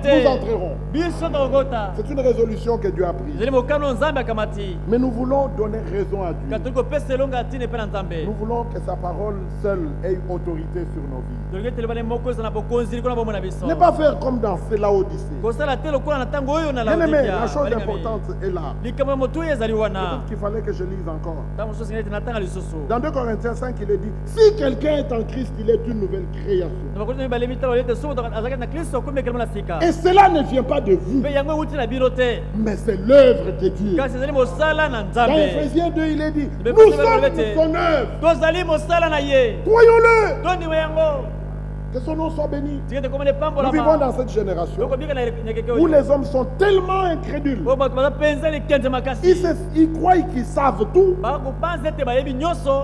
nous entrerons. C'est une résolution que Dieu a prise. Mais nous voulons donner raison à Dieu. Nous voulons que sa parole seule ait autorité sur nos vies. Ne pas faire comme dans Laodicée. Bien-aimé, la chose importante est là. Peut-être qu'il fallait que je lise encore. Dans 2 Corinthiens 5, il est dit, si quelqu'un est en Christ, il est une nouvelle création. Et cela ne vient pas de vous, mais c'est l'œuvre de Dieu. Dans Ephésiens 2, il est dit, nous sommes son œuvre. Croyons-le. Que son nom soit béni. Nous vivons dans cette génération où les hommes sont tellement incrédules. Ils croient qu'ils savent tout.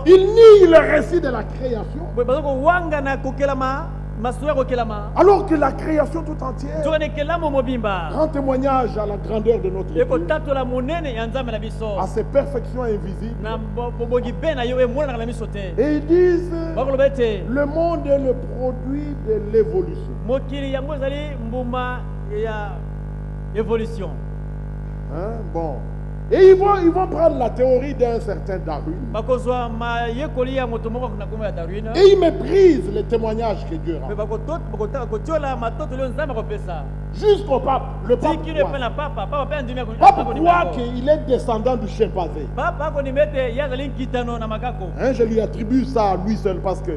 Ils nient le récit de la création. Alors que la création tout entière rend témoignage à la grandeur de notre Dieu, à ses perfections invisibles. Et ils disent, le monde est le produit de l'évolution. Hein? Bon. Et ils vont prendre la théorie d'un certain Darwin. Et ils méprisent les témoignages que Dieu rend. Jusqu'au pape. Le pape croit qu'il est descendant du chimpanzé. Hein, je lui attribue ça à lui seul parce que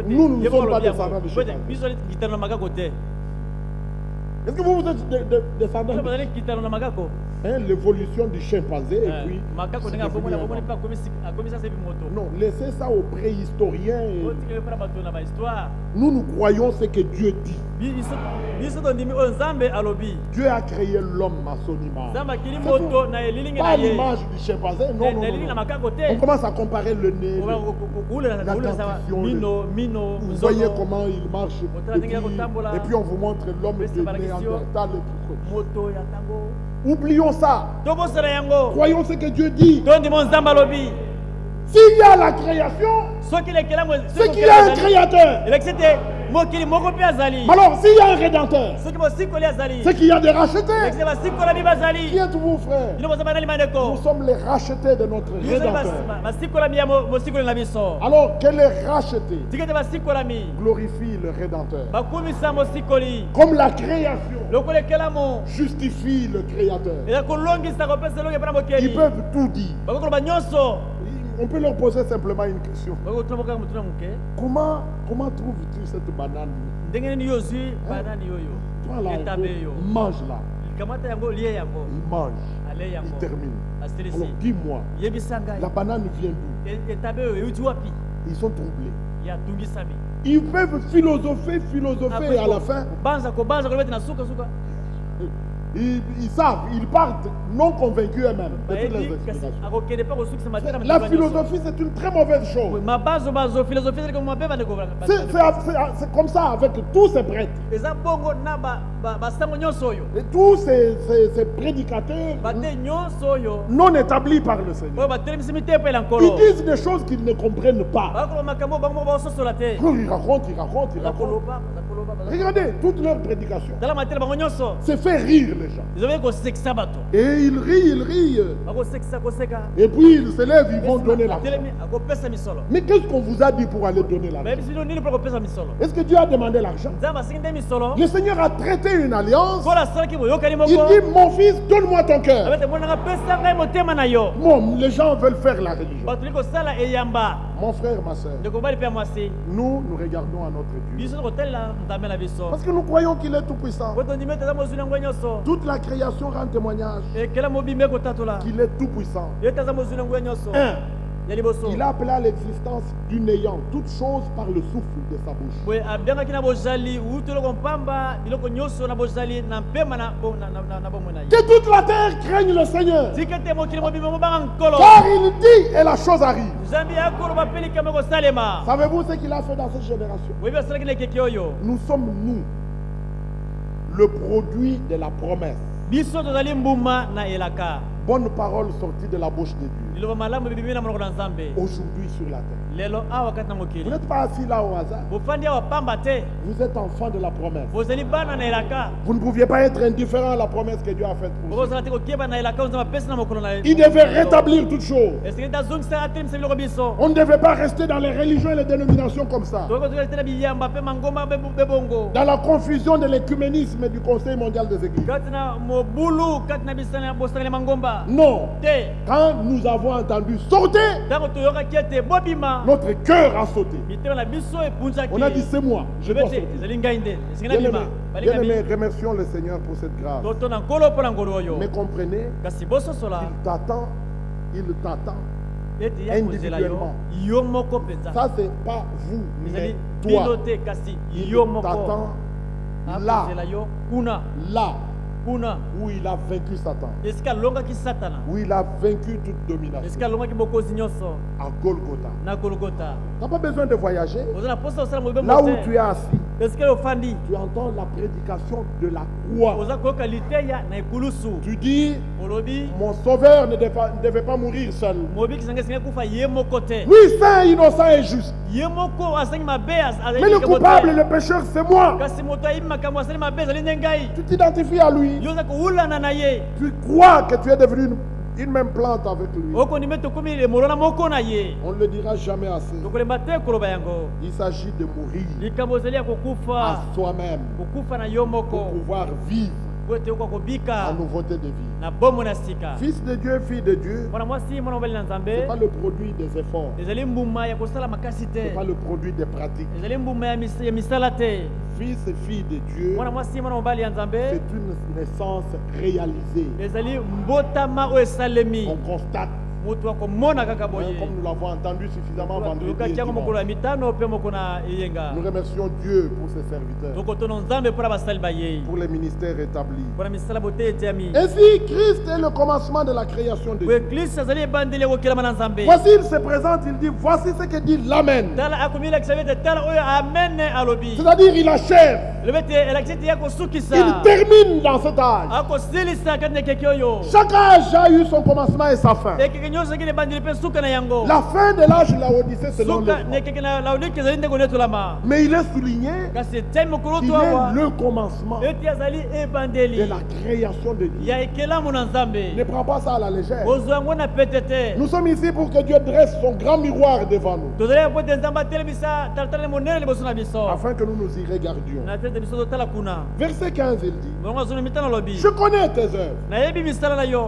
nous ne sommes pas descendants du chimpanzé. Est-ce que vous êtes descendant hein, l'évolution du chimpanzé et puis non, laissez ça aux préhistoriens. Nous croyons ce que Dieu dit. Dieu a créé l'homme à son image. Pas l'image du chimpanzé. Non. On commence à comparer le nez, la dentition. Vous voyez comment il marche. Et puis on vous montre l'homme de Néandertal. Oublions ça. Croyons ce que Dieu dit. S'il y a la création, c'est qu'il y a un créateur. Alors, s'il y a un rédempteur, c'est qu'il y a des rachetés. Qui êtes-vous, frère? Nous sommes les rachetés de notre rédempteur. Alors, que les rachetés glorifient le rédempteur. Comme la création justifie le créateur. Ils peuvent tout dire. On peut leur poser simplement une question. Comment trouves-tu cette banane? Toi là, mange-la. Il mange. Il termine. Alors dis-moi, la banane vient d'où? Ils sont troublés. Ils peuvent philosopher et à la fin, ils savent, ils partent non convaincus eux-mêmes de toutes les explications. La philosophie, c'est une très mauvaise chose. C'est comme ça avec tous ces prêtres. Et tous ces prédicateurs non établis par le Seigneur. Ils disent des choses qu'ils ne comprennent pas. Ils racontent. Regardez toutes leurs prédications. C'est faire rire les gens. Et ils rient. Et puis ils se lèvent, ils vont donner l'argent. Mais qu'est-ce qu'on vous a dit pour aller donner l'argent? Est-ce que Dieu a demandé l'argent? Le Seigneur a traité une alliance. Il dit, mon fils, donne-moi ton cœur. Bon, les gens veulent faire la religion. Mon frère, ma soeur, nous regardons à notre Dieu. Parce que nous croyons qu'il est tout puissant. Toute la création rend témoignage qu'il est tout puissant. Il a appelé à l'existence du néant toute chose par le souffle de sa bouche. Que toute la terre craigne le Seigneur. Car il dit et la chose arrive. Savez-vous ce qu'il a fait dans cette génération? Nous sommes le produit de la promesse. bonnes paroles sorties de la bouche de Dieu. Aujourd'hui sur la terre. Vous n'êtes pas assis là au hasard. Vous êtes enfant de la promesse. Vous ne pouviez pas être indifférent à la promesse que Dieu a faite pour vous. Il devait rétablir toutes choses. On ne devait pas rester dans les religions et les dénominations comme ça. Dans la confusion de l'écuménisme du Conseil mondial des églises. Non. Quand nous avons entendu sauter, notre cœur a sauté. On a dit c'est moi, je dois sauter. Bien-aimés, remercions le Seigneur pour cette grâce. Mais comprenez, il t'attend individuellement. Ça c'est pas vous, mais toi. Il t'attend là où il a vaincu Satan, où il a vaincu toute domination, à Golgotha. Tu n'as pas besoin de voyager. Là où tu es assis, tu entends la prédication de la croix. Tu dis, mon sauveur ne devait pas mourir seul. Lui, saint, innocent et juste. Mais le coupable, le pécheur, c'est moi. Tu t'identifies à lui. Tu crois que tu es devenu une même plante avec lui. On ne le dira jamais assez. Il s'agit de mourir à soi-même pour pouvoir vivre en nouveauté de vie. Fils de Dieu, fille de Dieu, ce n'est pas le produit des efforts. Ce n'est pas le produit des pratiques. Fils et fille de Dieu, c'est une naissance réalisée. On constate. Comme nous l'avons entendu suffisamment vendredi et dimanche. Nous remercions Dieu pour ses serviteurs, pour les ministères établis. Ainsi, Christ est le commencement de la création de Dieu. Voici, il se présente, il dit, voici ce que dit l'Amen. C'est-à-dire, il achève. Il termine dans cet âge. Chaque âge a eu son commencement et sa fin. La fin de l'âge de la Odyssée selon le mais il est souligné qu'il est le commencement de la création de Dieu. Ne prends pas ça à la légère. Nous sommes ici pour que Dieu dresse son grand miroir devant nous, afin que nous nous y regardions. Verset 15, il dit, je connais tes œuvres.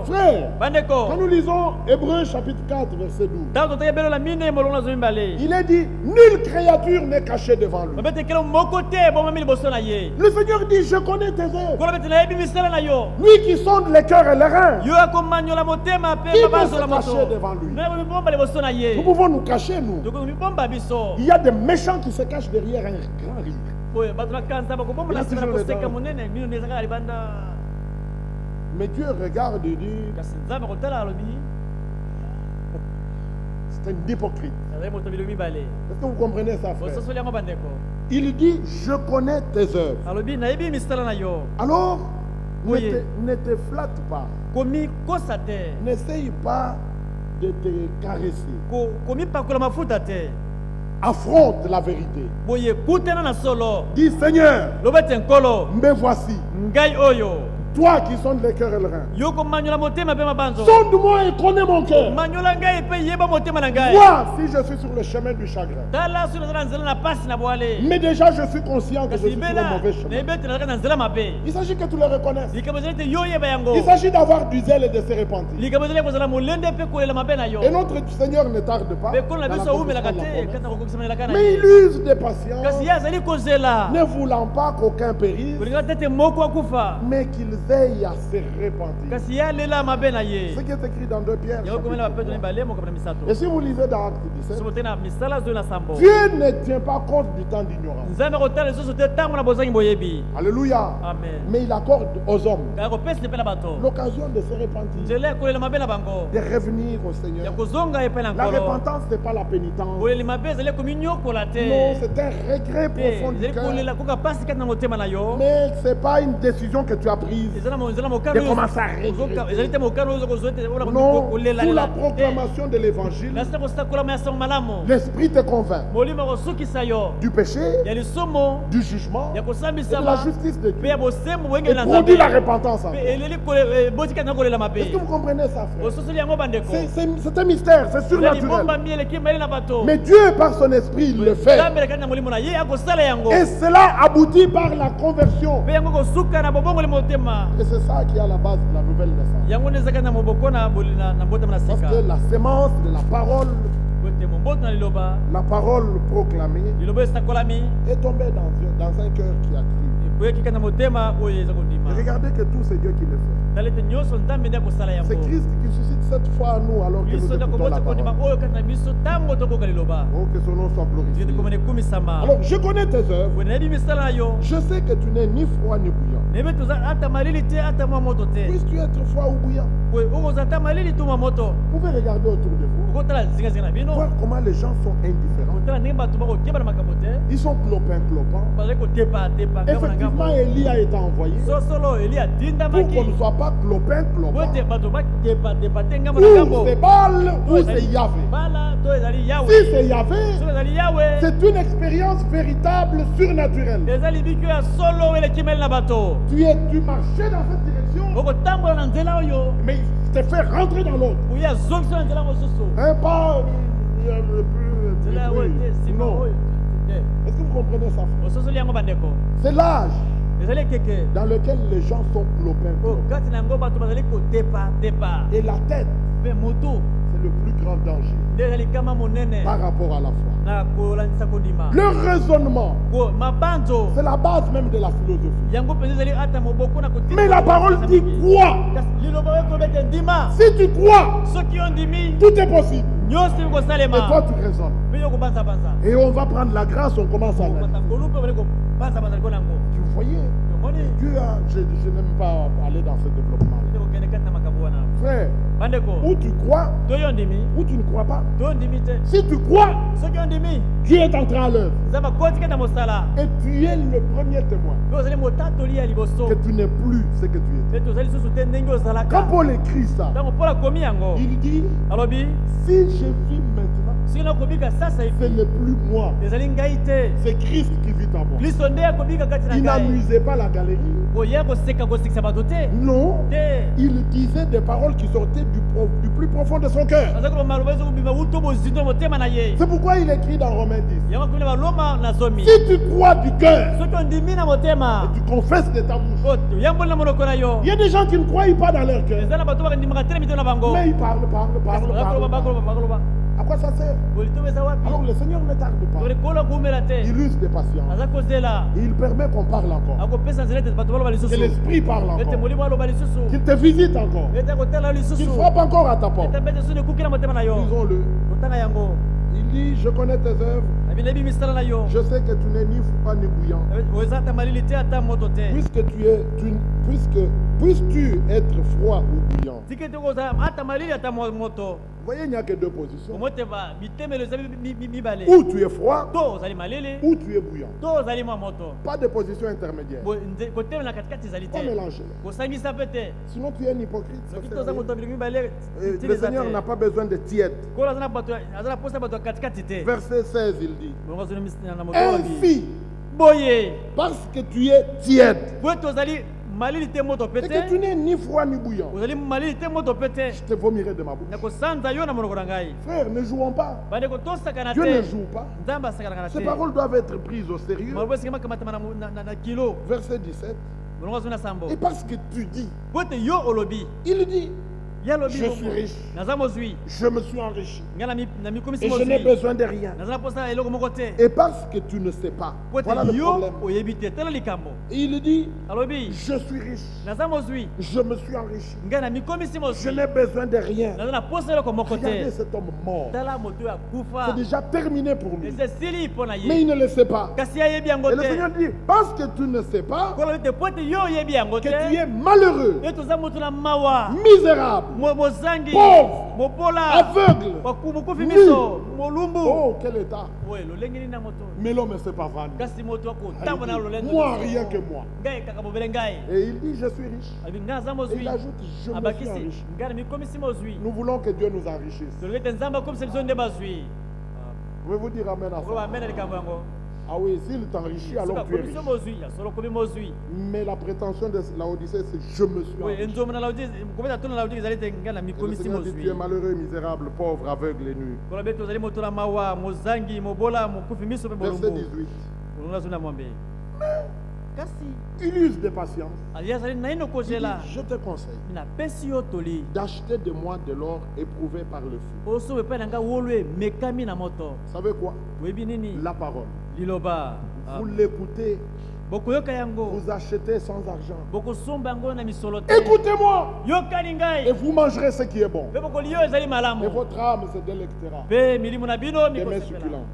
Frère, quand nous lisons Hébreux chapitre 4, verset 12, il est dit, nulle créature n'est cachée devant lui. Le Seigneur dit, je connais tes œuvres. Lui qui sonde les cœurs et les reins, qui peut se cacher devant lui? Nous pouvons nous cacher, nous. Il y a des méchants qui se cachent derrière un grand rire. Mais Dieu regarde et dit, c'est un hypocrite. Est-ce que vous comprenez ça, frère? Il dit, je connais tes œuvres. Alors, ne te flatte pas. N'essaye pas de te caresser. Affronte la vérité. Dis, Seigneur, me voici. Toi qui sondes les cœurs et le rein, sonde-moi et connais mon cœur. Vois si je suis sur le chemin du chagrin. Mais déjà je suis conscient que je suis sur le mauvais chemin. Il s'agit que tu le reconnaisses. Il s'agit d'avoir du zèle et de se repentir. Et notre Seigneur ne tarde pas, mais il use de patience, ne voulant pas qu'aucun périsse, mais qu'il veille à se repentir. Ce qui est écrit dans 2 Pierre. Et si vous lisez dans Acte 17, Dieu ne tient pas compte du temps d'ignorance. Alléluia. Amen. Mais il accorde aux hommes l'occasion de se repentir, de revenir au Seigneur. La repentance, ce n'est pas la pénitence. Non, c'est un regret profond du cœur. Mais ce n'est pas une décision que tu as prise de commencer à regretter. Non, sous la proclamation de l'évangile, l'esprit te convainc du péché, du jugement et de la justice de Dieu. Et produit la repentance. Est-ce que vous comprenez ça, frère? C'est un mystère, c'est surnaturel. Mais Dieu, par son esprit, il le fait. Et cela aboutit par la conversion. Et c'est ça qui est à la base de la nouvelle naissance. Parce que la sémence de la parole proclamée est tombée dans un cœur qui a cru. Et regardez que tout c'est Dieu qui le fait. C'est Christ qui suscite cette foi à nous alors que nous écoutons la parole. Oh, que son nom soit glorifié. Alors, je connais tes œuvres. Je sais que tu n'es ni froid ni bouillant. Puisses-tu être froid ou bouillant? Vous pouvez regarder autour de vous. Voir comment les gens sont indifférents. Ils sont clopins. Effectivement, Élie a été envoyé pour qu'on ne soit pas clopin. Ou c'est Baal ou c'est Yahvé. Si c'est Yahvé, c'est une expérience véritable, surnaturelle. Tu marchais dans cette direction, mais il t'est fait rentrer dans l'autre. Pas non. Est-ce que vous comprenez ça? C'est l'âge dans lequel les gens sont clopins. Et la tête, c'est le plus grand danger par rapport à la foi. Le raisonnement, c'est la base même de la philosophie. Mais la parole dit quoi? Si tu crois, tout est possible. Et toi tu raisonnes. Et on va prendre la grâce, on commence à l'analyser. Vous voyez, Dieu a, je n'aime pas aller dans ce développement. Frère, ou tu crois, ou tu ne crois pas. Si tu crois, Dieu est entré à l'œuvre. Et tu es le premier témoin que tu n'es plus ce que tu étais. Quand Paul écrit ça, il dit, si je vis maintenant, ce n'est plus moi, c'est Christ qui vit en moi. Il n'amusait pas la galerie. Non, il disait des paroles qui sortaient du plus profond de son cœur. C'est pourquoi il écrit dans Romains 10. Si tu crois du cœur et tu confesses de ta bouche, il y a des gens qui ne croient pas dans leur cœur, mais ils parlent. À quoi ça sert? Alors le Seigneur ne tarde pas. Il use de patience. Et il permet qu'on parle encore. Que l'Esprit parle encore. Qu'il te visite encore. Qu'il frappe encore à ta porte. Lisons-le. Il dit, je connais tes œuvres. Je sais que tu n'es ni froid ni bouillant. Puisses-tu être froid ou bouillant? Vous voyez, il n'y a que deux positions. Ou tu es froid, ou tu es bouillant. Pas de position intermédiaire. Pas mélanger. Sinon tu es un hypocrite. Le Seigneur n'a pas besoin de tiède. Verset 16, il dit, ainsi, parce que tu es tiède et que tu n'es ni froid ni bouillant, je te vomirai de ma bouche. Frère, ne jouons pas. Dieu ne joue pas. Ces paroles doivent être prises au sérieux. Verset 17. Et parce que tu dis, il dit, je suis riche, je me suis enrichi et je n'ai besoin de rien. Et parce que tu ne sais pas, voilà le problème. Et il dit, je suis riche, je me suis enrichi, je n'ai besoin de rien. Regardez cet homme mort, c'est déjà terminé pour lui, mais il ne le sait pas. Et le Seigneur dit, parce que tu ne sais pas, que tu es malheureux, misérable, pauvre, aveugle, oh, quel état. Mais l'homme ne s'est pas vanné. Moi, rien que moi. Et il dit, je suis riche. Et il ajoute, je me suis enrichi. Nous voulons que Dieu nous enrichisse. Pouvez-vous dire amen à ça? Ah oui, s'il t'enrichit, alors tu es riche. Mais la prétention de Laodicée, c'est je me suis enrichi. Et le Seigneur dit, tu es malheureux, misérable, pauvre, aveugle et nu. Verset 18. Il use de patience. Il dit, je te conseille d'acheter de moi de l'or éprouvé par le feu. Vous savez quoi? La parole. Vous l'écoutez. Vous achetez sans argent. Écoutez-moi. Et vous mangerez ce qui est bon. Et votre âme se délectera des mets succulents.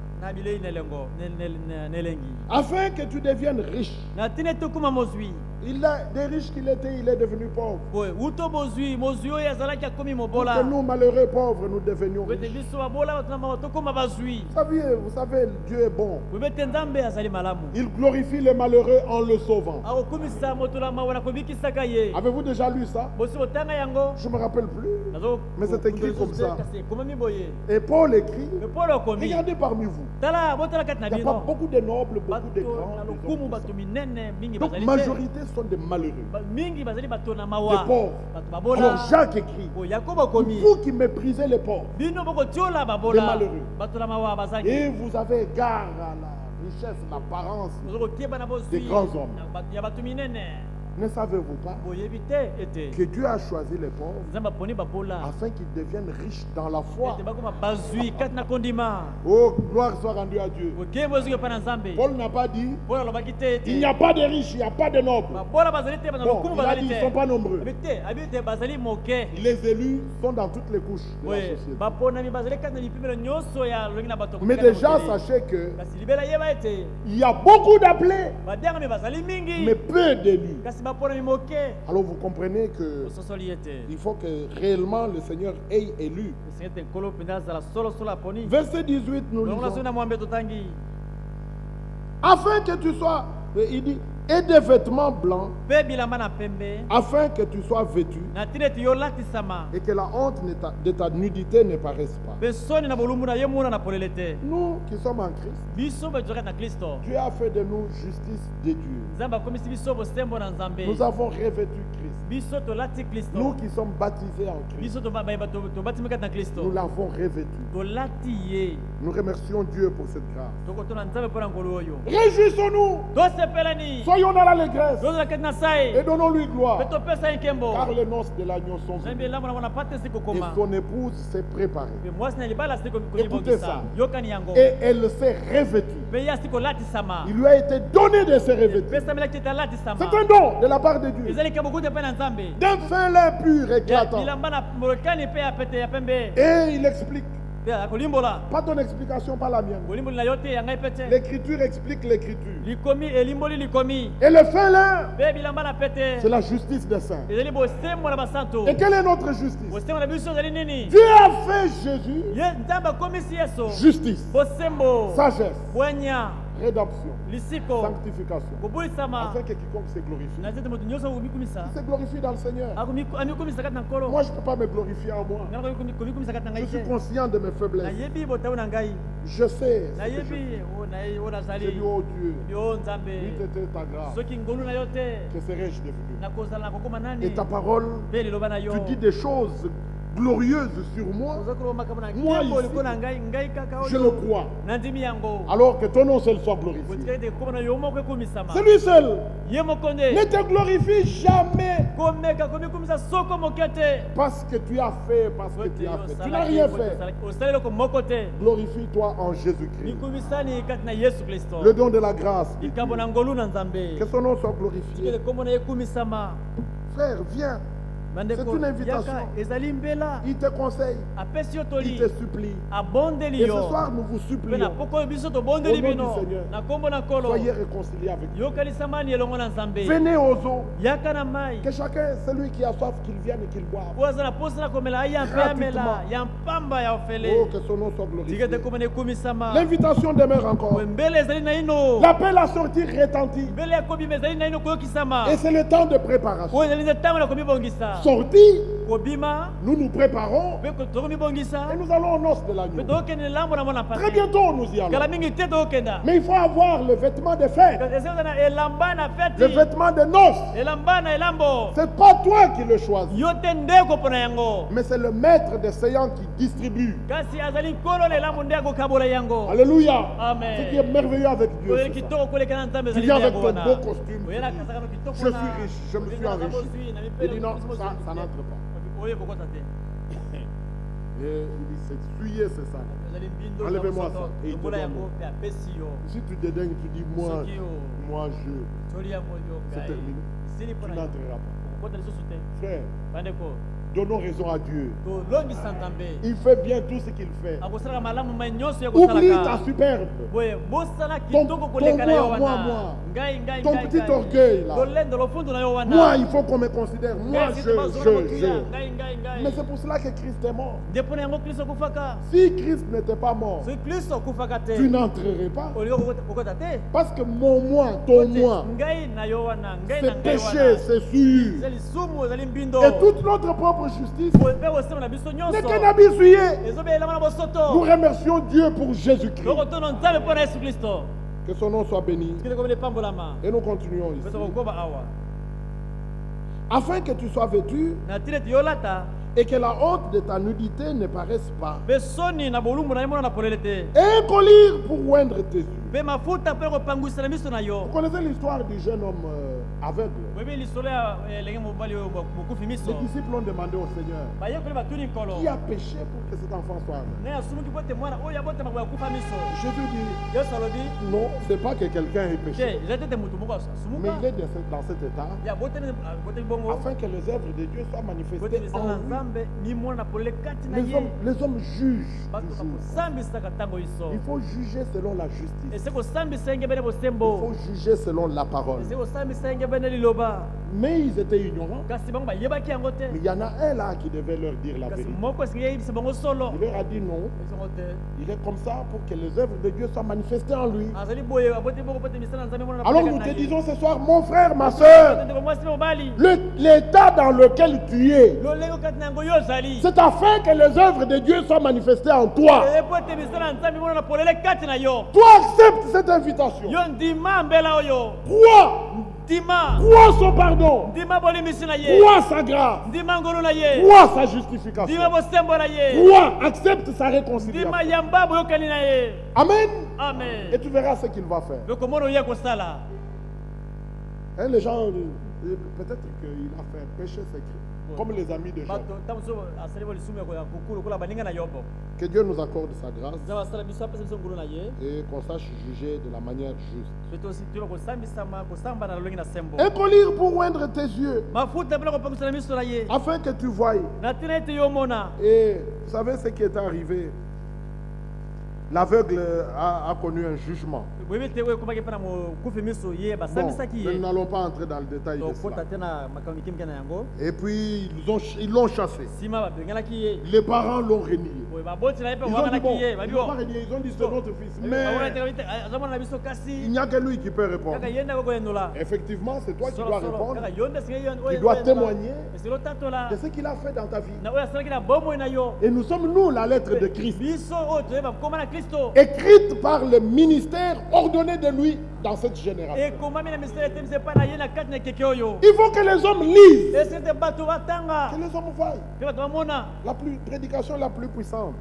Afin que tu deviennes riche. Il a des riches qu'il était, il est devenu pauvre. Pour que nous, malheureux pauvres, nous devenions riches. Vous savez, Dieu est bon. Il glorifie les malheureux en le sauvant. Avez-vous déjà lu ça? Je ne me rappelle plus. Mais c'est écrit comme ça. Et Paul écrit, regardez parmi vous. Il n'y a pas beaucoup de nobles, beaucoup de grands. Donc, majorité sont des malheureux, des pauvres. Alors Jacques écrit, vous qui méprisez les pauvres, les malheureux, et vous avez égard à la richesse, l'apparence des grands hommes. Ne savez-vous pas que Dieu a choisi les pauvres afin qu'ils deviennent riches dans la foi? Oh, gloire soit rendue à Dieu. Paul n'a pas dit il n'y a pas de riches, il n'y a pas de nobles. Bon, il a dit ils ne sont pas nombreux. Les élus sont dans toutes les couches de la société. Mais déjà, sachez que il y a beaucoup d'appelés, mais peu d'élus. Alors vous comprenez que il faut que réellement le Seigneur ait élu. Verset 18, nous lisons. Afin que tu sois, il dit, et des vêtements blancs, afin que tu sois vêtu et que la honte de ta nudité ne paraisse pas. Nous qui sommes en Christ, Dieu a fait de nous justice de Dieu. Nous avons revêtu Christ. Nous qui sommes baptisés en Christ, nous l'avons revêtu. Nous remercions Dieu pour cette grâce. Réjouissons-nous. Soyons dans l'allégresse et donnons-lui gloire. Car les noces de l'agneau sont venues et son épouse s'est préparée. Écoutez ça. Et elle s'est revêtue. Il lui a été donné de se revêtir. C'est un don de la part de Dieu. D'un fin lin pur éclatant. Et il explique. Pas ton explication, pas la mienne. L'écriture explique l'écriture. Et le fin lin, c'est la justice des saints. Et quelle est notre justice? Dieu a fait Jésus justice, sagesse, rédemption, sanctification, afin que quiconque se glorifie. Il se glorifie dans le Seigneur. Moi, je ne peux pas me glorifier en moi. Je suis conscient de mes faiblesses. Je sais ce que je fais. J'ai dit, oh Dieu, oui, c'était ta grâce. Que serais-je devenu? Et ta parole, tu dis des choses glorieuse sur moi. Moi ici, je le crois. Alors que ton nom seul soit glorifié. C'est lui seul. Ne te glorifie jamais. Parce que tu as fait, parce que tu as fait. Tu n'as rien fait. Glorifie-toi en Jésus-Christ. Le don de la grâce. Que son nom soit glorifié. Frère, viens. C'est une invitation. Il te conseille. Il te supplie. Et ce soir, nous vous supplions. Au nom du Seigneur, soyez réconciliés avec nous. Venez aux eaux. Que chacun, celui qui a soif, qu'il vienne et qu'il boive. Oh, que son nom soit glorifié. L'invitation demeure encore. L'appel à sortir retentit. Et c'est le temps de préparation. Sorti, nous nous préparons et nous allons aux noces de l'agneau. Très bientôt nous y allons. Mais il faut avoir le vêtement de fête, le vêtement de noces. C'est pas toi qui le choisis, mais c'est le maître des séants qui distribue. Alléluia. Ce qui est merveilleux avec Dieu, tu viens avec ton beau costume. Je suis riche, je me suis enrichi. Il dit non, ça n'entre pas. Et il dit, c'est souillé, c'est ça. Enlevez-moi ça. Et il te donne. Si tu dédaignes, tu dis, moi je. C'est terminé. Tu n'entreras pas. Frère, donnons raison à Dieu. Il fait bien tout ce qu'il fait. Oublie ta superbe. Ton petit orgueil là. Moi, il faut qu'on me considère. Moi, je. Mais c'est pour cela que Christ est mort. Si Christ n'était pas mort, tu n'entrerais pas. Parce que mon moi, ton moi, c'est péché, c'est souillure. Et toute notre propre justice n'est qu'un habit souillé. Nous remercions Dieu pour Jésus-Christ. Que son nom soit béni. Et nous continuons ici. Afin que tu sois vêtu et que la honte de ta nudité ne paraisse pas. Et un collier pour oindre tes yeux. Vous connaissez l'histoire du jeune homme aveugle? Les disciples ont demandé au Seigneur, qui a péché pour que cet enfant soit aveugle? Jésus dit, non, ce n'est pas que quelqu'un ait péché, mais il est dans cet état afin que les œuvres de Dieu soient manifestées en lui. Les hommes jugent toujours. Il faut juger selon la justice. Il faut juger selon la parole. Mais ils étaient ignorants. Mais il y en a un là qui devait leur dire la vérité. Il leur a dit non. Il est comme ça pour que les œuvres de Dieu soient manifestées en lui. Alors nous te disons ce soir, mon frère, ma soeur, l'état dans lequel tu es, c'est afin que les œuvres de Dieu soient manifestées en toi. Toi, accepte cette invitation. Crois son pardon. Crois sa grâce. Crois sa justification. Crois, accepte sa réconciliation. Amen. Et tu verras ce qu'il va faire. Hein, les gens, peut-être qu'il a fait un péché secret. Comme les amis de Job. Que Dieu nous accorde sa grâce et qu'on sache juger de la manière juste. Un collier pour oindre tes yeux afin que tu voies. Et vous savez ce qui est arrivé? L'aveugle a connu un jugement. Bon, nous n'allons pas entrer dans le détail de cela. Et puis, ils l'ont chassé. Les parents l'ont renié. Ils ont dit, bon, ils n'ont pas renié, ils ont dit, c'est notre fils. Mais il n'y a que lui qui peut répondre. Effectivement, c'est toi qui dois répondre. Tu dois témoigner de ce qu'il a fait dans ta vie. Et nous sommes, nous, la lettre de Christ, écrite par le ministère ordonné de lui dans cette génération. Il faut que les hommes lisent, que les hommes voient. La prédication la plus puissante,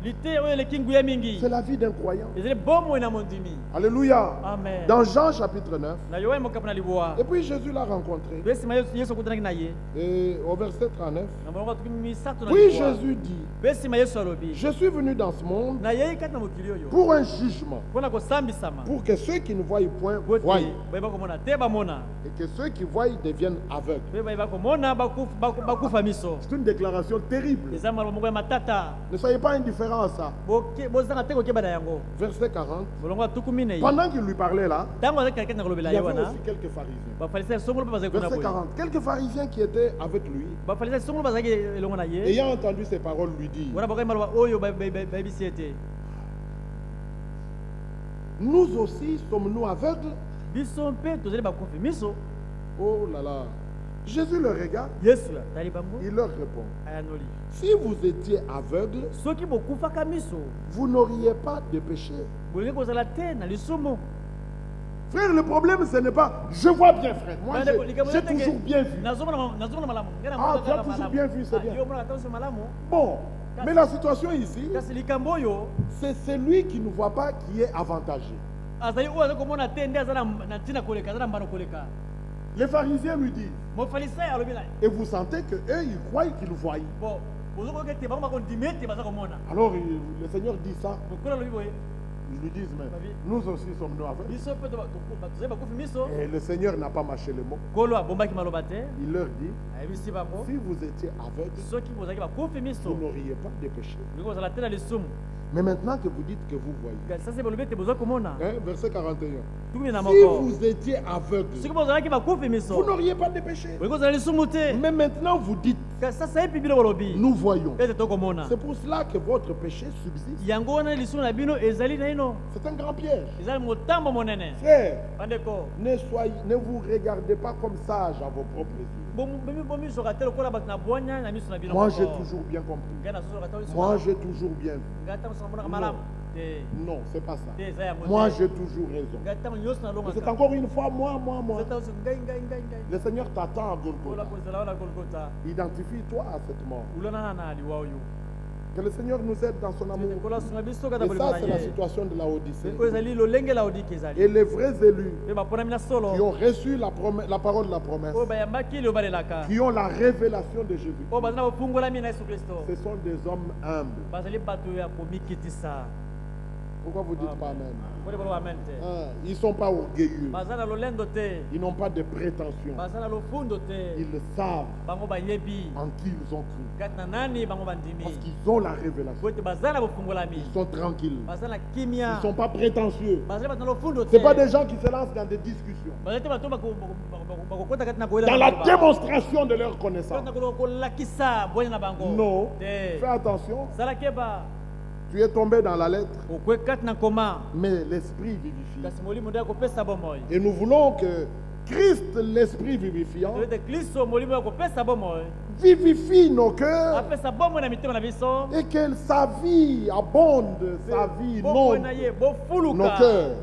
c'est la vie d'un croyant. Alléluia. Amen. Dans Jean chapitre 9, et puis Jésus l'a rencontré. Et au verset 39, oui, Jésus dit, je suis venu dans ce monde pour un jugement, pour que ceux qui ne voient point voient. Et que ceux qui voient deviennent aveugles. C'est une déclaration terrible. Ne soyez pas indifférents à ça. Verset 40. Pendant qu'il lui parlait là, il y avait aussi quelques pharisiens. Verset 40. Quelques pharisiens qui étaient avec lui, ayant entendu ces paroles, lui disent: nous aussi sommes-nous aveugles? Oh là là. Jésus leur regarde. Il leur répond: si vous étiez aveugle, vous n'auriez pas de péché. Frère, le problème, ce n'est pas je vois bien, frère. Moi, j'ai toujours bien vu. Ah, tu as toujours bien vu, c'est bien. Bon, mais la situation ici, c'est celui qui ne voit pas qui est avantagé. Les pharisiens lui disent, et vous sentez qu'eux, ils croient qu'ils voient. Alors le Seigneur dit ça. Ils lui disent, mais nous aussi sommes-nous aveugles. Et le Seigneur n'a pas mâché le mot. Il leur dit, si vous étiez aveugles, vous n'auriez pas de péché. Mais maintenant que vous dites que vous voyez, verset 41, si vous étiez aveugle, vous n'auriez pas de péché. Mais maintenant vous dites, nous voyons. C'est pour cela que votre péché subsiste. C'est un grand piège. Frère, ne vous regardez pas comme sage à vos propres yeux. Moi j'ai toujours bien compris. Moi j'ai toujours bien vu. Non, c'est pas ça. Moi j'ai toujours raison. C'est encore une fois moi. Le Seigneur t'attend à Golgotha. Identifie-toi à cette mort. Que le Seigneur nous aide dans son amour. Et ça, c'est la situation de la Odyssée. Et les vrais élus qui ont reçu la parole de la promesse, qui ont la révélation de Jésus, ce sont des hommes humbles. Pourquoi vous dites pas Amen? Ils ne sont pas orgueilleux. Ils n'ont pas de prétention. Ils le savent en qui ils ont cru. Parce qu'ils ont la révélation. Ils sont tranquilles. Ils ne sont pas prétentieux. Ce n'est pas des gens qui se lancent dans des discussions. Dans la démonstration de leur connaissance. Non. Fais attention. Tu es tombé dans la lettre, mais l'esprit vivifie. Et nous voulons que Christ, l'esprit vivifiant, vivifie nos cœurs et que sa vie abonde, sa vie monte nos cœurs.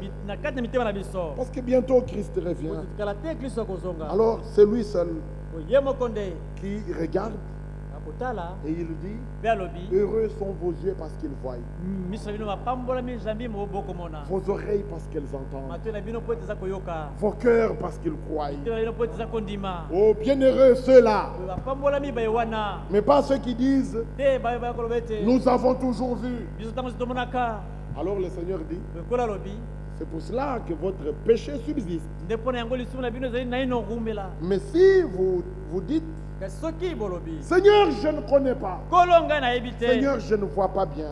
Parce que bientôt Christ revient. Alors c'est lui seul qui regarde. Et il dit, heureux sont vos yeux parce qu'ils voient, vos oreilles parce qu'elles entendent, vos cœurs parce qu'ils croient. Oh, bienheureux ceux-là, mais pas ceux qui disent, nous avons toujours vu. Alors le Seigneur dit, c'est pour cela que votre péché subsiste. Mais si vous dites, Seigneur, je ne connais pas. Seigneur, je ne vois pas bien.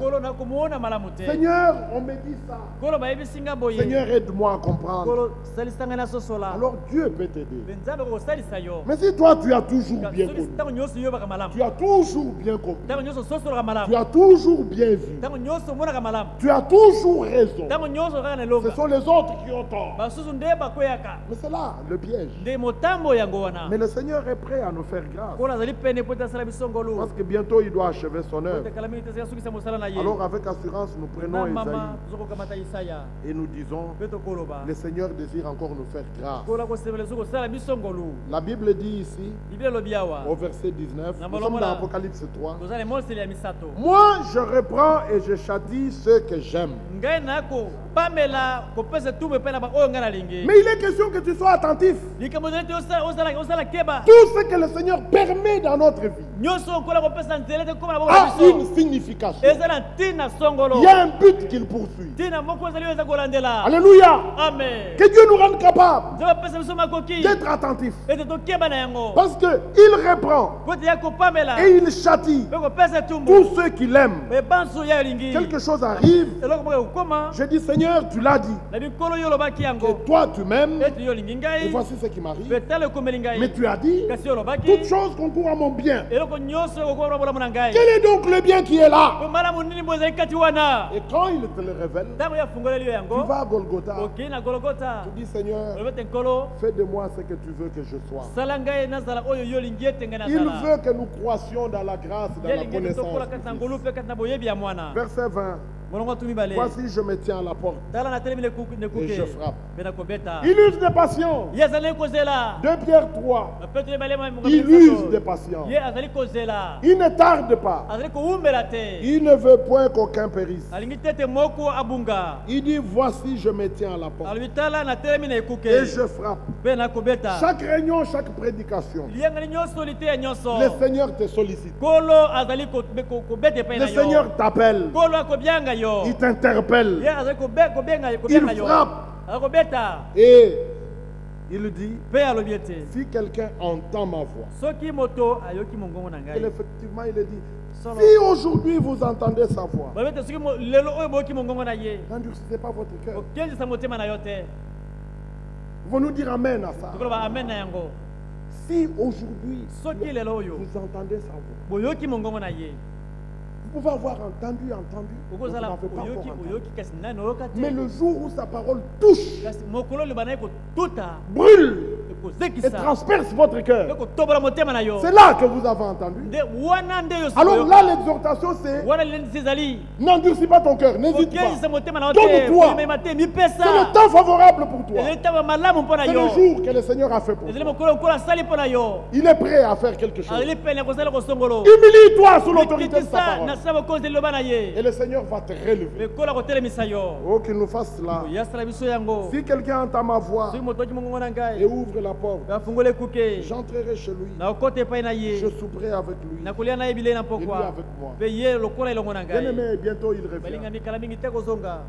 Seigneur, on me dit ça. Seigneur, aide-moi à comprendre. Alors Dieu peut t'aider. Mais si toi, tu as toujours bien connu, tu as toujours bien compris, tu as toujours bien vu, tu as toujours raison, ce sont les autres qui ont tort. Mais c'est là le piège. Mais le Seigneur est prêt à nous faire grâce. Parce que bientôt il doit achever son œuvre. Alors avec assurance nous prenons Isaïe et nous disons, le Seigneur désire encore nous faire grâce. La Bible dit ici au verset 19, nous sommes dans Apocalypse 3, moi je reprends et je châtie ceux que j'aime. Mais il est question que tu sois attentif. Tout ce que le Seigneur permet dans notre vie a une signification. Il y a un but qu'il poursuit. Alléluia. Amen. Que Dieu nous rende capable d'être attentifs. Parce qu'il reprend et il châtie tous ceux qui l'aiment. Quelque chose arrive. Je dis, Seigneur, tu l'as dit. Que toi, tu m'aimes. Et voici ce qui m'arrive. Mais tu as dit, toutes choses concourent à mon bien. Quel est donc le bien qui est là? Et quand il te le révèle, tu vas à Golgotha. Tu dis, Seigneur, fais de moi ce que tu veux que je sois. Il veut que nous croissions dans la grâce, dans la connaissance. Verset 20. Voici, je me tiens à la porte et je frappe. Il use de patience. 2 Pierre 3. Il use de patience. Il ne tarde pas. Il ne veut point qu'aucun périsse. Il dit, voici, je me tiens à la porte et je frappe. Chaque réunion, chaque prédication, le Seigneur te sollicite. Le Seigneur t'appelle. Il t'interpelle. Il frappe. Et il dit, si quelqu'un entend ma voix, et effectivement il dit, si aujourd'hui vous entendez sa voix, n'endurcissez pas votre cœur. Vous nous dire amen à ça. Si aujourd'hui vous entendez sa voix, vous pouvez avoir entendu, vous n'avez pas encore entendu. Mais le jour où sa parole touche, brûle et transperce votre cœur, c'est là que vous avez entendu. Alors là, l'exhortation c'est, n'endurcis pas ton cœur, n'hésite pas. Donne-toi. C'est le temps favorable pour toi. C'est le jour que le Seigneur a fait pour toi. Il est prêt à faire quelque chose. Humilie-toi sous l'autorité de sa parole. Et le Seigneur va te relever. Oh, qu'il nous fasse cela. Si quelqu'un entend ma voix et ouvre la porte, j'entrerai chez lui. Je souperai avec lui. Et lui avec moi. Bien-aimés, bientôt ils reviennent.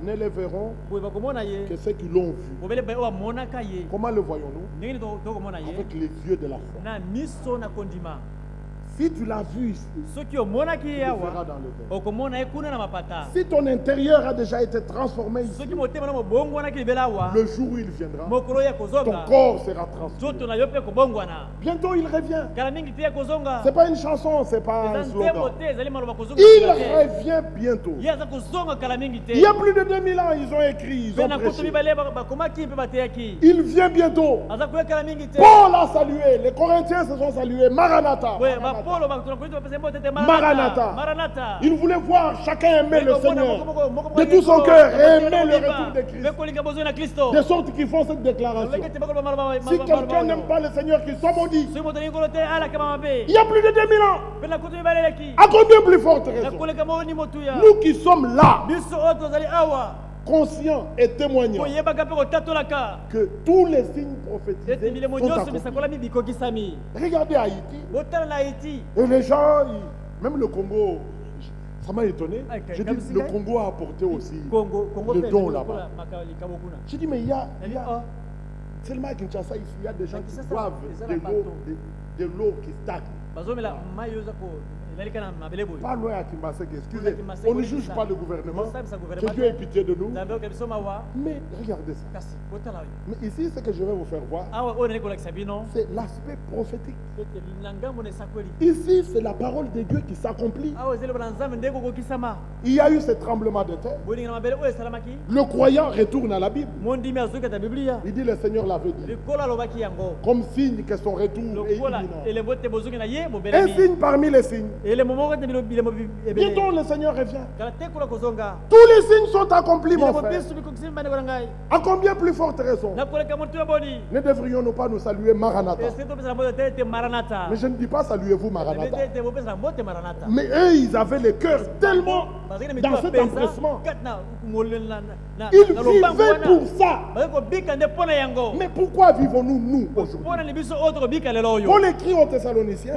Ne les verront que ceux qui l'ont vu. Comment le voyons-nous? Avec les yeux de la foi. Si tu l'as vu ici, tu le verras dans le verre. Si ton intérieur a déjà été transformé ici, le jour où il viendra, ton corps sera transformé. Bientôt il revient. Ce n'est pas une chanson, ce n'est pas un slogan. Il revient bientôt. Il y a plus de 2000 ans, ils ont écrit, ils ont prêché. Il vient bientôt. Paul a salué, les Corinthiens se sont salués. Maranatha. Maranatha. Il voulait voir chacun aimer le Seigneur de tout son cœur et aimer le retour de Christ. De sorte qu'ils font cette déclaration. Si quelqu'un n'aime pas le Seigneur, qu'il soit maudit. Il y a plus de 2000 ans. À combien plus forte raison? Nous qui sommes là, conscients et témoignants que tous les signes prophétisés sont accomplis. Regardez Haïti. Et les gens, même le Congo, ça m'a étonné. J'ai dit, le Congo a apporté aussi le don là-bas. J'ai dit, mais il y a seulement à Kinshasa, ici, il y a des gens qui boivent de l'eau qui stagne. Pas loin à Kimbasek, excusez, on ne juge pas le gouvernement, que Dieu ait pitié de nous. Mais regardez ça. Mais ici, ce que je vais vous faire voir, c'est l'aspect prophétique. Ici, c'est la parole de Dieu qui s'accomplit. Il y a eu ce tremblement de terre. Le croyant retourne à la Bible. Il dit, le Seigneur l'avait dit. Comme signe que son retour est imminent. Un signe parmi les signes. Bientôt le Seigneur revient. Tous les signes sont accomplis, mon frère. À combien plus forte raison ne devrions-nous pas nous saluer Maranatha? Mais je ne dis pas saluez-vous Maranatha. Mais eux, ils avaient le cœur tellement dans cet empressement. Ils vivaient pour ça. Mais pourquoi vivons-nous, nous, aujourd'hui? Paul écrit aux Thessaloniciens,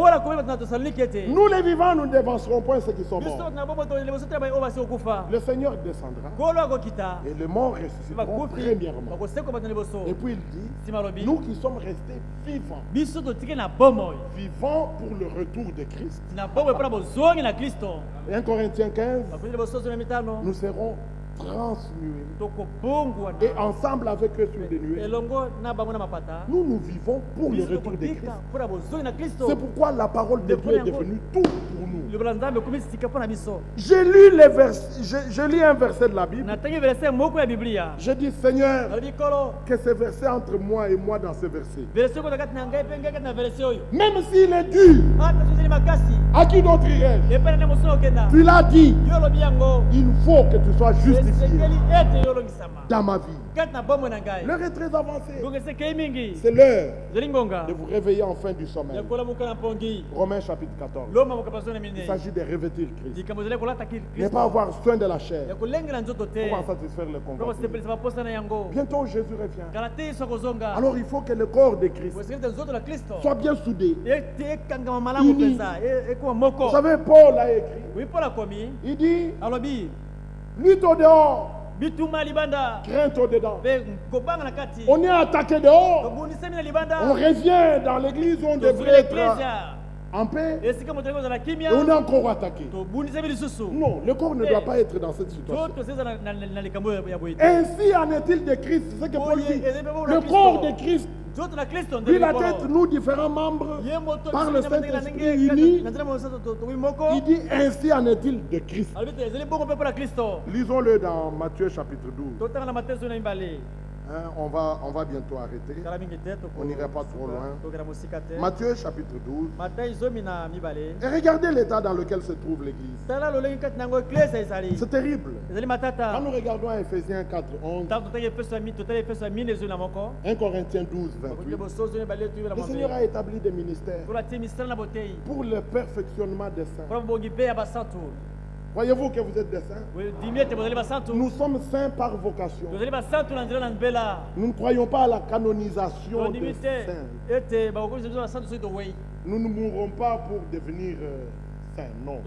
nous les vivants, nous ne dévancerons point ceux qui sont morts. Le Seigneur descendra et les morts ressusciteront premièrement. Et puis il dit, nous qui sommes restés vivants, vivants pour le retour de Christ. 1 Corinthiens 15, nous serons transmués et ensemble avec eux sur des nuées. Nous vivons pour le retour de Christ. C'est pourquoi la parole de Dieu est devenue tout pour nous. J'ai lu un verset de la Bible. J'ai dit, Seigneur, que ce verset entre moi et moi dans ce verset, même s'il est dur, à qui d'autre irais-je? Tu l'as dit, il faut que tu sois justifié dans ma vie. L'heure est très avancée. C'est l'heure de vous réveiller enfin du sommeil. Romains chapitre 14. Il s'agit de revêtir Christ. Ne pas avoir soin de la chair. Comment satisfaire le convoitise. Bientôt Jésus revient. Alors il faut que le corps de Christ soit bien soudé. Uni. Vous savez, Paul a écrit. Il dit, lutte au dehors, crainte au dedans. On est attaqué dehors. On revient dans l'église où on devrait être en paix. Et on est encore attaqué. Non, le corps ne doit pas être dans cette situation. Ainsi en est-il de Christ. C'est ce que Paul dit. Le corps de Christ. Lui, la tête, nous, différents membres, par le Saint-Esprit unis. Il dit, ainsi en est-il de Christ. Lisons-le dans Matthieu chapitre 12. On va bientôt arrêter. On n'ira pas trop loin. Matthieu chapitre 12. Et regardez l'état dans lequel se trouve l'église. C'est terrible. Quand nous regardons à Ephésiens 4, 11, 1 Corinthiens 12, 28, le Seigneur a établi des ministères pour le perfectionnement des saints. Voyez-vous que vous êtes des saints? Nous sommes saints par vocation. Nous ne croyons pas à la canonisation des saints. Nous ne mourrons pas pour devenir saints, non.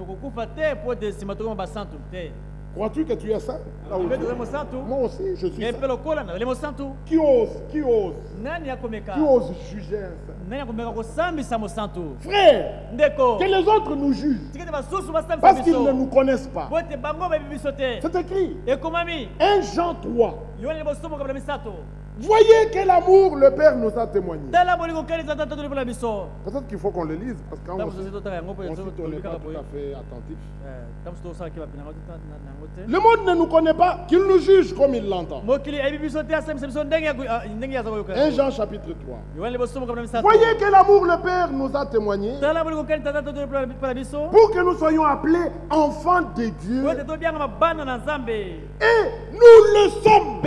Crois-tu que tu es saint? Moi aussi, je suis saint. Qui ose juger un saint? Frère, que les autres nous jugent parce qu'ils ne nous connaissent pas. C'est écrit 1 Jean 3. Voyez quel amour le Père nous a témoigné. Peut-être qu'il faut qu'on le lise parce qu'on ne est pas tout à fait attentif. Le monde ne nous connaît pas, qu'il nous juge comme il l'entend. 1 Jean chapitre 3. Voyez quel amour le Père nous a témoigné pour que nous soyons appelés enfants de Dieu. Et nous le sommes.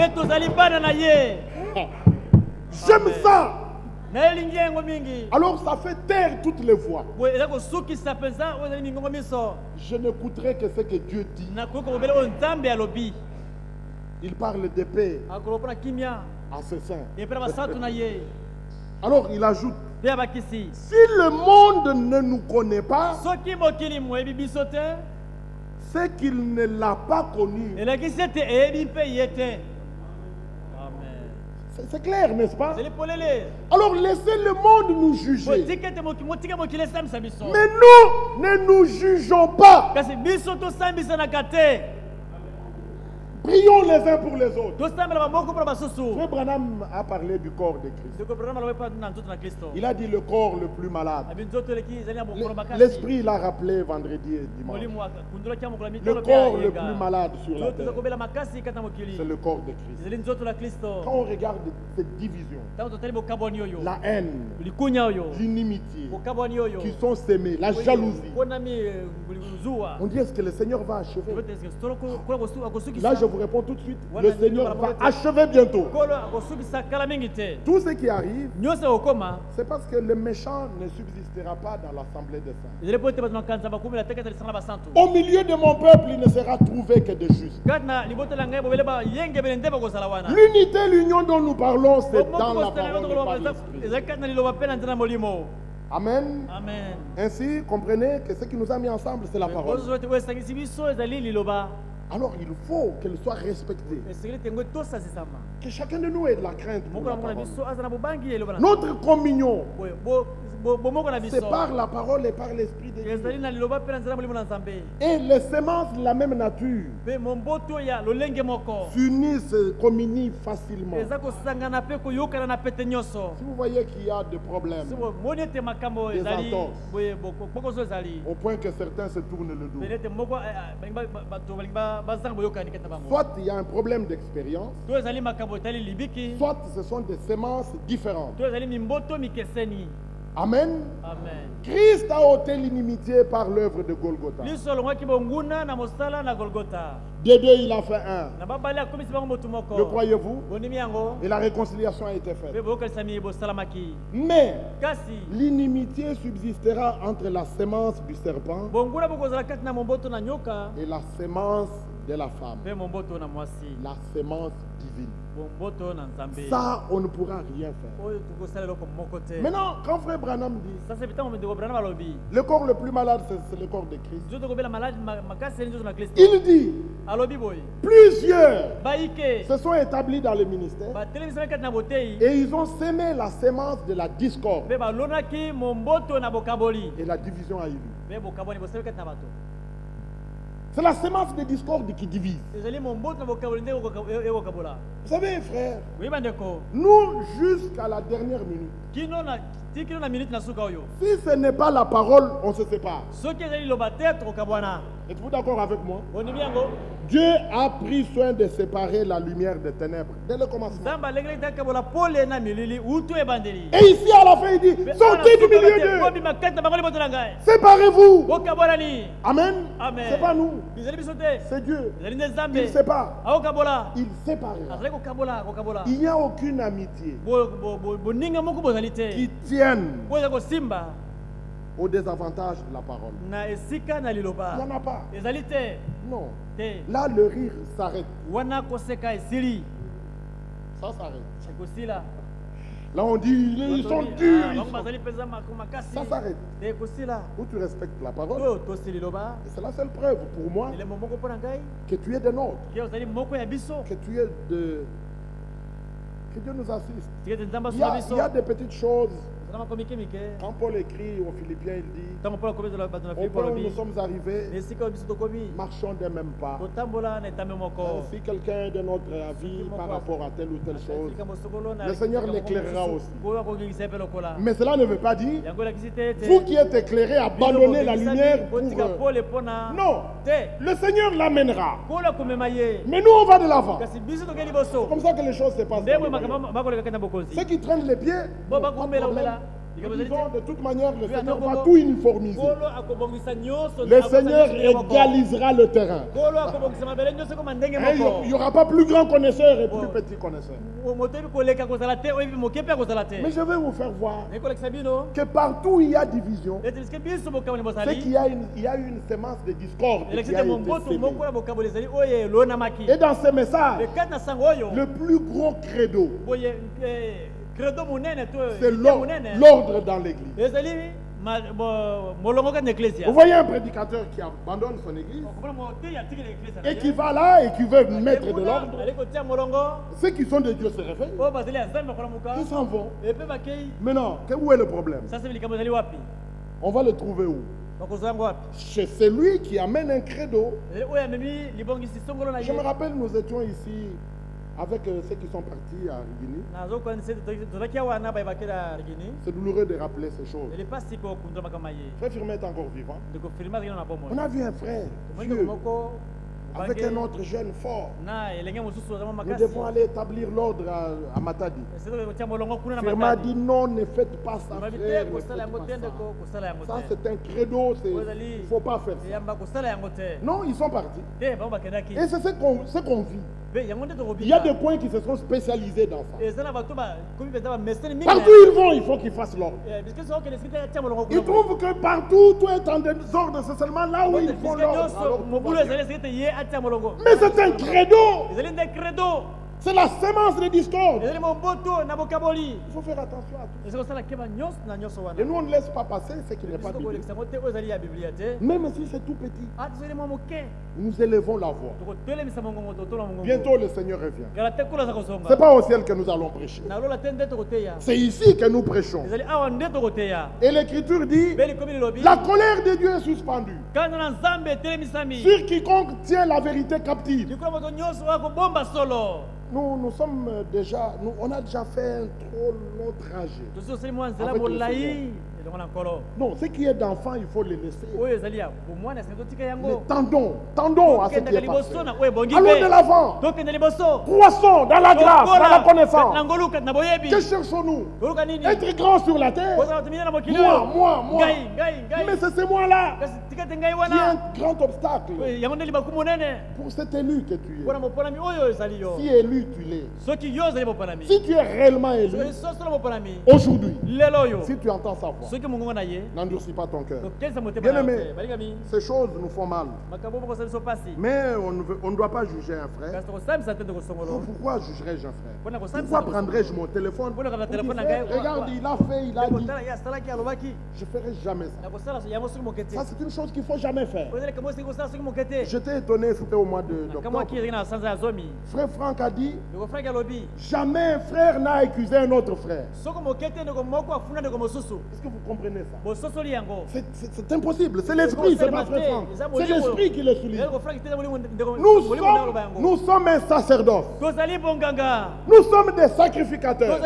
J'aime ça. Alors ça fait taire toutes les voix. Je n'écouterai que ce que Dieu dit. Il parle de paix à ses saints. Alors il ajoute, si le monde ne nous connaît pas, c'est qu'il ne l'a pas connu. C'est clair, n'est-ce pas? Alors laissez le monde nous juger. Mais nous ne nous jugeons pas. Prions les uns pour les autres. Frère Branham a parlé du corps de Christ. Il a dit le corps le plus malade. L'esprit l'a rappelé vendredi et dimanche. Le corps le plus malade sur la terre, c'est le corps de Christ. Quand on regarde cette division, la haine, l'inimitié qui sont sémées, la jalousie, on dit est-ce que le Seigneur va achever? Là je vous réponds tout de suite, le Seigneur va achever bientôt. Tout ce qui arrive, c'est parce que le méchant ne subsistera pas dans l'assemblée des saints. Au milieu de mon peuple, il ne sera trouvé que des justes. L'unité, l'union dont nous parlons, c'est dans la parole de l'Esprit. Amen. Amen. Ainsi, comprenez que ce qui nous a mis ensemble, c'est la parole. Alors il faut qu'elle soit respectée. Que chacun de nous ait de la crainte pour la parole. Notre communion, c'est par la parole et par l'Esprit de Dieu. Et les semences de la même nature s'unissent, communient facilement. Si vous voyez qu'il y a des problèmes, des entorses, au point que certains se tournent le dos, soit il y a un problème d'expérience, soit ce sont des semences différentes. Amen. Amen. Christ a ôté l'inimitié par l'œuvre de Golgotha. Des deux, il a fait un. Le croyez-vous? Et la réconciliation a été faite. Mais l'inimitié subsistera entre la sémence du serpent et la sémence de la femme. La sémence divine. Ça, on ne pourra rien faire. Maintenant, quand Frère Branham dit le corps le plus malade, c'est le corps de Christ, il dit plusieurs se sont établis dans le ministère et ils ont sémé la sémence de la discorde. Et la division a eu lieu. C'est la sémence de discorde qui divise. Vous savez, frère, nous, jusqu'à la dernière minute, si ce n'est pas la parole, on se sépare. Êtes-vous d'accord avec moi? Dieu a pris soin de séparer la lumière des ténèbres dès le commencement. Et ici à la fin il dit, sortez du milieu d'eux. Séparez-vous. Amen. C'est pas nous. C'est Dieu. Il sépare. Il séparera. Il n'y a aucune amitié qui tienne au désavantage de la parole. Il n'y en a pas. Non. Là, le rire s'arrête. Ça s'arrête. Là, on dit, ils sont durs. Ça s'arrête. Où tu respectes la parole. Et c'est la seule preuve pour moi que tu es de nôtres. Que tu es de... Que Dieu nous assiste. Il y a des petites choses. Quand Paul écrit aux Philippiens, il dit au point où nous sommes arrivés, marchons des mêmes pas. Si quelqu'un de notre avis par rapport à telle ou telle chose, le Seigneur l'éclairera aussi. Mais cela ne veut pas dire vous qui êtes éclairés, abandonnez la lumière pour... Non, le Seigneur l'amènera. Mais nous on va de l'avant. C'est comme ça que les choses se passent. Ceux qui traînent les pieds, de toute manière, le Seigneur va tout uniformiser. Le Seigneur égalisera le terrain. Il n'y aura pas plus grand connaisseur et plus petit connaisseur. Mais je vais vous faire voir que partout où il y a division, c'est qu'il y a une sémence de discorde qui a été sémée. Et dans ce message, le plus gros credo, c'est l'ordre dans l'église. Vous voyez un prédicateur qui abandonne son église et qui va là et qui veut mettre de l'ordre. Ceux qui sont de Dieu se réveillent. Ils s'en vont. Maintenant, où est le problème? On va le trouver où? C'est celui qui amène un credo. Je me rappelle, nous étions ici avec ceux qui sont partis à Rigini. C'est douloureux de rappeler ces choses. Frère Firmin est encore vivant. On a vu un frère vieux, avec un autre jeune fort. Nous devons aller établir l'ordre à Matadi. Firmin a dit non, ne faites pas ça, frère, ne faites pas ça. Ça c'est un credo, il ne faut pas faire ça. Non, ils sont partis. Et c'est ce qu'on vit. Il y a des coins qui se sont spécialisés dans ça. Partout ils vont, il faut qu'ils fassent l'ordre. Ils trouvent que partout tout est en désordre, c'est seulement là où ils font l'ordre. Mais c'est un credo. C'est la sémence de discorde. Il faut faire attention à tout. Et nous, on ne laisse pas passer ce qui n'est pas biblique. Même si c'est tout petit, nous élevons la voix. Bientôt, le Seigneur revient. Ce n'est pas au ciel que nous allons prêcher. C'est ici que nous prêchons. Et l'Écriture dit, la colère de Dieu est suspendue sur quiconque tient la vérité captive. Nous sommes déjà, on a déjà fait un trop long trajet. Non, ce qui est d'enfant, il faut le laisser. Mais tendons à ce qui est passé. Allons de l'avant. Croissons dans la grâce, dans la connaissance. Que cherchons-nous? Être grand sur la terre. Moi. Mais c'est ce moi-là qui est un grand obstacle pour cet élu que tu es. Si élu tu l'es. Si tu es réellement élu, aujourd'hui, si tu entends sa voix, n'endurcis pas ton cœur. Bien-aimé, ces choses nous font mal. Mais on ne doit pas juger un frère. Pourquoi jugerais-je un frère? Pourquoi prendrais-je mon téléphone pour dire, regarde, il a fait, il a dit. Je ne ferai jamais ça. Ça, c'est une chose qu'il ne faut jamais faire. J'étais étonné, c'était au mois d'octobre. Frère Franck a dit, jamais un frère n'a accusé un autre frère. Est-ce que vous comprenez ça? C'est impossible. C'est l'esprit, c'est pas frère Franck. C'est l'esprit qui le souligne. Nous sommes un sacerdoce. Nous sommes des sacrificateurs.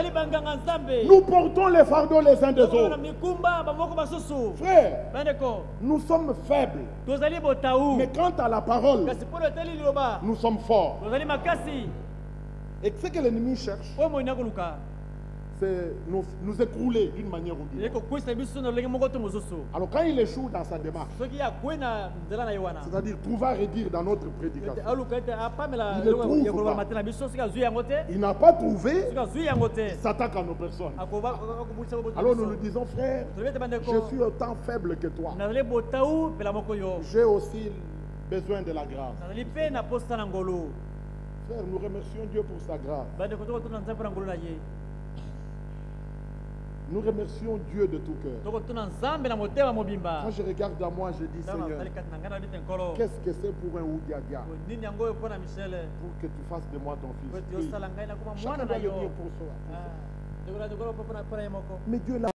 Nous portons les fardeaux les uns des autres. Frère, nous sommes faibles. Mais quant à la parole, nous sommes forts. Et ce que l'ennemi cherche, c'est nous écrouler d'une manière ou d'une autre. Alors quand il échoue dans sa démarche, c'est-à-dire trouver à redire dans notre prédication, il ne trouve pas. Il n'a pas trouvé, il s'attaque à nos personnes. Alors nous nous disons, frère, je suis autant faible que toi. J'ai aussi besoin de la grâce. Frère, nous remercions Dieu pour sa grâce. Nous remercions Dieu de tout cœur. Quand je regarde à moi, je dis, Seigneur, qu'est-ce que c'est pour un Oudiaga pour que tu fasses de moi ton fils? Chacun doit le dire pour soi. Mais Dieu n'a